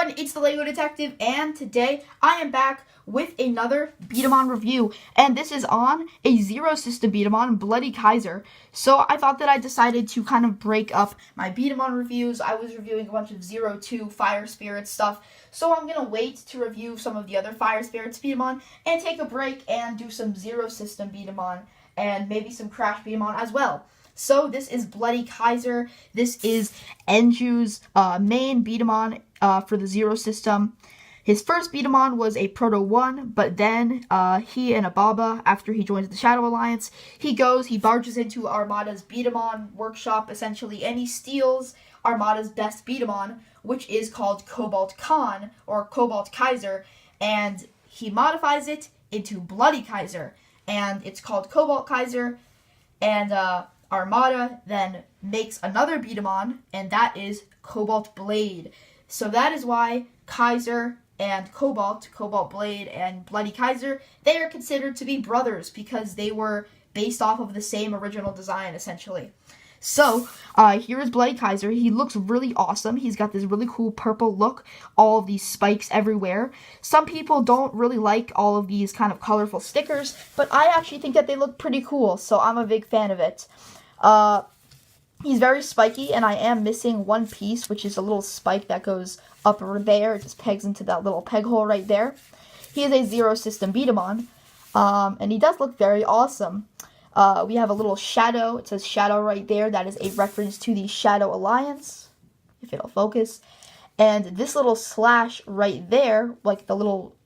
everyone, it's the Lego Detective, and today I am back with another B-Daman review, and this is on a Zero System B-Daman, Bloody Kaiser. So I thought that I decided to kind of break up my B-Daman reviews. I was reviewing a bunch of 0-2 Fire Spirit stuff, so I'm going to wait to review some of the other Fire Spirits B-Daman, and take a break and do some Zero System B-Daman, and maybe some Crash B-Daman as well. So this is Bloody Kaiser. This is Enju's main B-Daman for the Zero System. His first B-Daman was a Proto 1, but then he and Ababa, after he joins the Shadow Alliance, he barges into Armada's B-Daman workshop, essentially, and he steals Armada's best B-Daman, which is called Cobalt Khan, or Cobalt Kaiser, and he modifies it into Bloody Kaiser, and it's called Cobalt Kaiser, and Armada then makes another B-Daman, and that is Cobalt Blade. So that is why Kaiser and Cobalt Blade, and Bloody Kaiser, they are considered to be brothers because they were based off of the same original design, essentially. So, here is Bloody Kaiser. He looks really awesome. He's got this really cool purple look, all of these spikes everywhere. Some people don't really like all of these kind of colorful stickers, but I actually think that they look pretty cool, so I'm a big fan of it. He's very spiky, and I am missing one piece, which is a little spike that goes up over there. It just pegs into that little peg hole right there. He is a Zero System B-Daman, and he does look very awesome. We have a little shadow. It says shadow right there. That is a reference to the Shadow Alliance, if it'll focus. And this little slash right there, like the little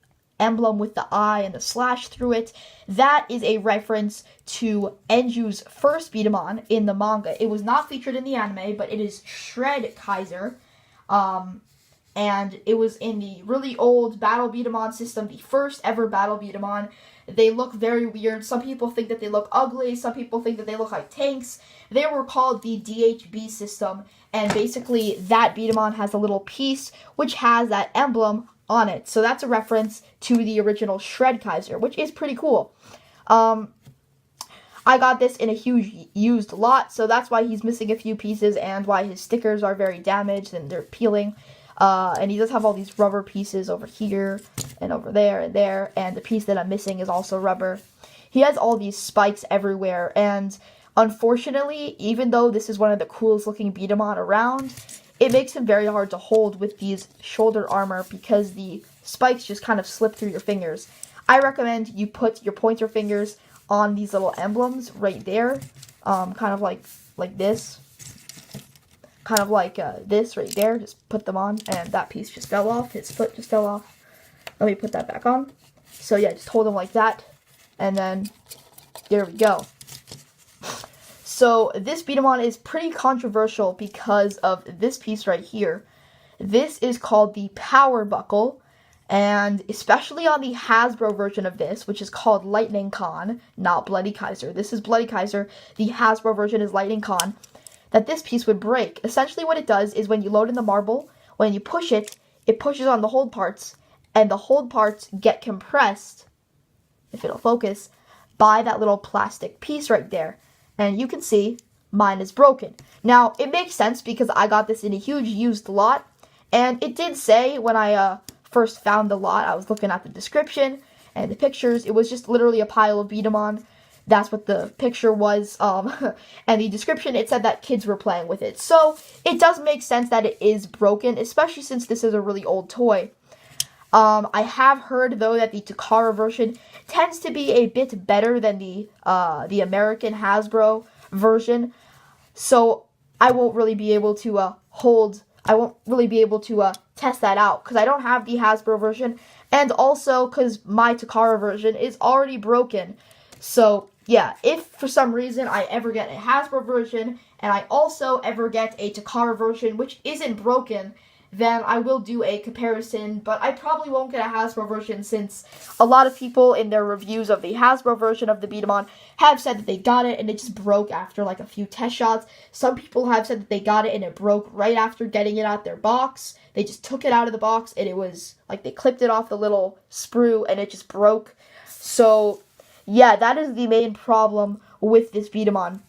emblem with the eye and the slash through it, that is a reference to Enju's first B-Daman in the manga. It was not featured in the anime, but it is Shred Kaiser, and it was in the really old Battle B-Daman system, the first ever Battle B-Daman. They look very weird. Some people think that they look ugly. Some people think that they look like tanks. They were called the DHB system, and basically that B-Daman has a little piece which has that emblem on it. So that's a reference to the original Shred Kaiser, which is pretty cool. I got this in a huge used lot, so that's why he's missing a few pieces and why his stickers are very damaged and they're peeling. And he does have all these rubber pieces over here and over there and there, and the piece that I'm missing is also rubber. He has all these spikes everywhere, and unfortunately, even though this is one of the coolest looking B-Daman around, it makes him very hard to hold with these shoulder armor because the spikes just kind of slip through your fingers. I recommend you put your pointer fingers on these little emblems right there, kind of like this. Kind of like this right there. Just put them on, and that piece just fell off. His foot just fell off. Let me put that back on. So yeah, just hold them like that, and then there we go. So this B-Daman is pretty controversial because of this piece right here. This is called the Power Buckle, and especially on the Hasbro version of this, which is called Lightning Khan, not Bloody Kaiser. This is Bloody Kaiser. The Hasbro version is Lightning Khan. That this piece would break. Essentially what it does is when you load in the marble, when you push it, it pushes on the hold parts, and the hold parts get compressed, if it'll focus, by that little plastic piece right there. And you can see mine is broken. Now, it makes sense because I got this in a huge used lot, and it did say when I first found the lot, I was looking at the description and the pictures, it was just literally a pile of B-Daman. That's what the picture was, and the description, it said that kids were playing with it. So, it does make sense that it is broken, especially since this is a really old toy. I have heard, though, that the Takara version tends to be a bit better than the American Hasbro version. So, I won't really be able to test that out, because I don't have the Hasbro version, and also because my Takara version is already broken. So, yeah, if for some reason I ever get a Hasbro version, and I also ever get a Takara version which isn't broken, then I will do a comparison, but I probably won't get a Hasbro version since a lot of people in their reviews of the Hasbro version of the B-Daman have said that they got it and it just broke after like a few test shots. Some people have said that they got it and it broke right after getting it out their box. They just took it out of the box and it was like they clipped it off the little sprue and it just broke. So yeah, that is the main problem with this B-Daman.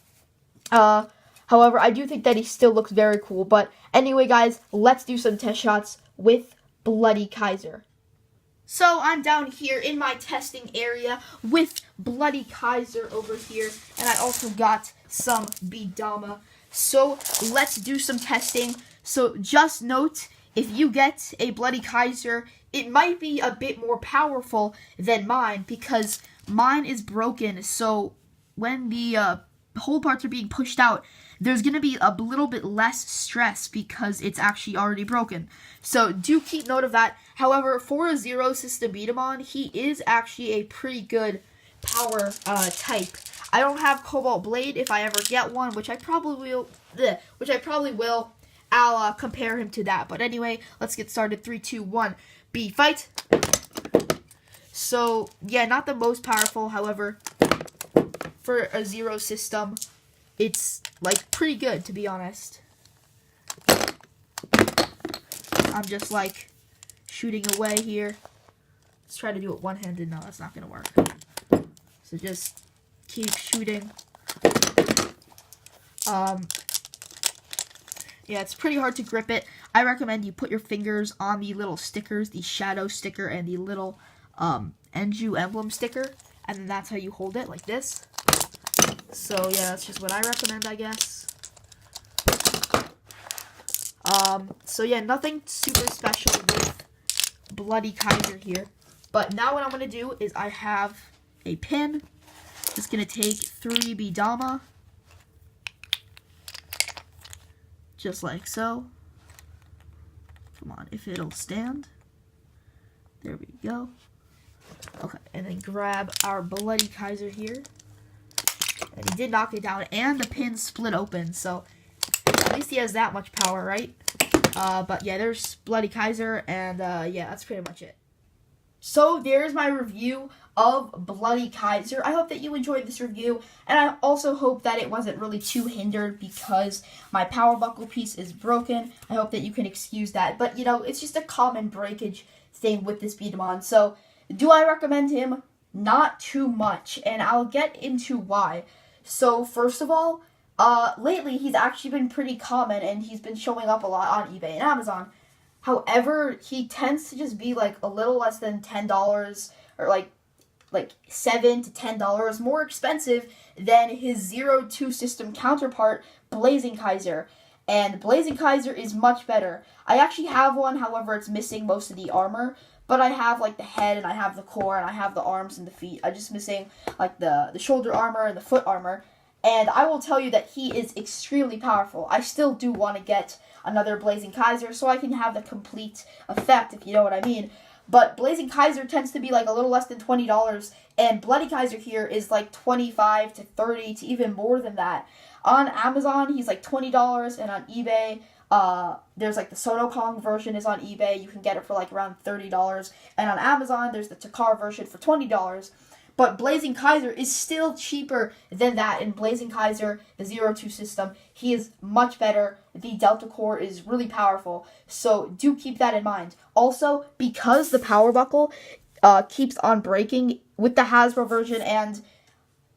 However, I do think that he still looks very cool. But anyway, guys, let's do some test shots with Bloody Kaiser. So I'm down here in my testing area with Bloody Kaiser over here, and I also got some B-Daman. So let's do some testing. So just note, if you get a Bloody Kaiser, it might be a bit more powerful than mine because mine is broken. So when the whole parts are being pushed out, there's going to be a little bit less stress because it's actually already broken. So do keep note of that. However, for a Zero System B-Daman, he is actually a pretty good power type. I don't have Cobalt Blade. If I ever get one, which I probably will, I'll compare him to that. But anyway, let's get started. 3, 2, 1, B, fight. So yeah, not the most powerful. However, for a Zero System, it's like pretty good, to be honest. I'm just like shooting away here. Let's try to do it one-handed. No, that's not gonna work. So just keep shooting. Yeah, it's pretty hard to grip it. I recommend you put your fingers on the little stickers, the shadow sticker and the little Enju emblem sticker, and then that's how you hold it, like this. So yeah, that's just what I recommend, I guess. So yeah, nothing super special with Bloody Kaiser here. But now what I'm going to do is I have a pin. Just going to take 3 B-Daman. Just like so. Come on, if it'll stand. There we go. Okay, and then grab our Bloody Kaiser here. And he did knock it down, and the pin split open, so at least he has that much power, right? But yeah, there's Bloody Kaiser, and yeah, that's pretty much it. So there's my review of Bloody Kaiser. I hope that you enjoyed this review, and I also hope that it wasn't really too hindered because my power buckle piece is broken. I hope that you can excuse that, but you know, it's just a common breakage thing with this B-Daman. So do I recommend him? Not too much, and I'll get into why. So first of all, lately he's actually been pretty common, and he's been showing up a lot on eBay and Amazon. However, he tends to just be like a little less than $10, or like $7 to $10 more expensive than his 0-2 system counterpart, Blazing Kaiser. And Blazing Kaiser is much better. I actually have one, however, it's missing most of the armor. But I have like the head, and I have the core, and I have the arms and the feet. I'm just missing like the shoulder armor and the foot armor. And I will tell you that he is extremely powerful. I still do want to get another Blazing Kaiser so I can have the complete effect, if you know what I mean. But Blazing Kaiser tends to be like a little less than $20, and Bloody Kaiser here is like $25 to $30 to even more than that. On Amazon, he's like $20, and on eBay, there's like the Sono Kong version is on eBay. You can get it for like around $30. And on Amazon, there's the Takar version for $20. But Blazing Kaiser is still cheaper than that. In Blazing Kaiser, the 0-2 system, he is much better. The Delta Core is really powerful. So do keep that in mind. Also, because the power buckle keeps on breaking with the Hasbro version, and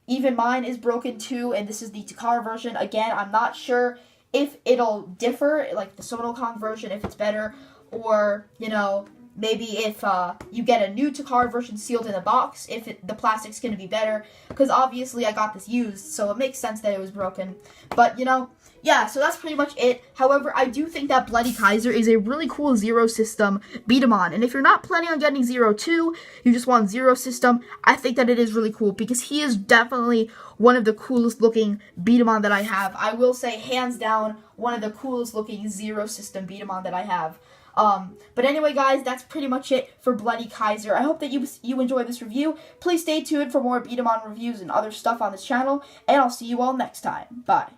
even mine is broken too, and this is the Takar version. Again, I'm not sure if it'll differ, like the Sono Kong version, if it's better, or, you know, maybe if you get a new Takar version sealed in a box, if the plastic's going to be better, because obviously I got this used, so it makes sense that it was broken. But, you know, yeah, so that's pretty much it. However, I do think that Bloody Kaiser is a really cool Zero System B-Daman, and if you're not planning on getting 0-2, you just want Zero System, I think that it is really cool, because he is definitely one of the coolest looking B-Daman that I have. I will say, hands down, one of the coolest looking Zero System B-Daman that I have. But anyway, guys, that's pretty much it for Bloody Kaiser. I hope that you enjoyed this review. Please stay tuned for more B-Daman reviews and other stuff on this channel, and I'll see you all next time. Bye.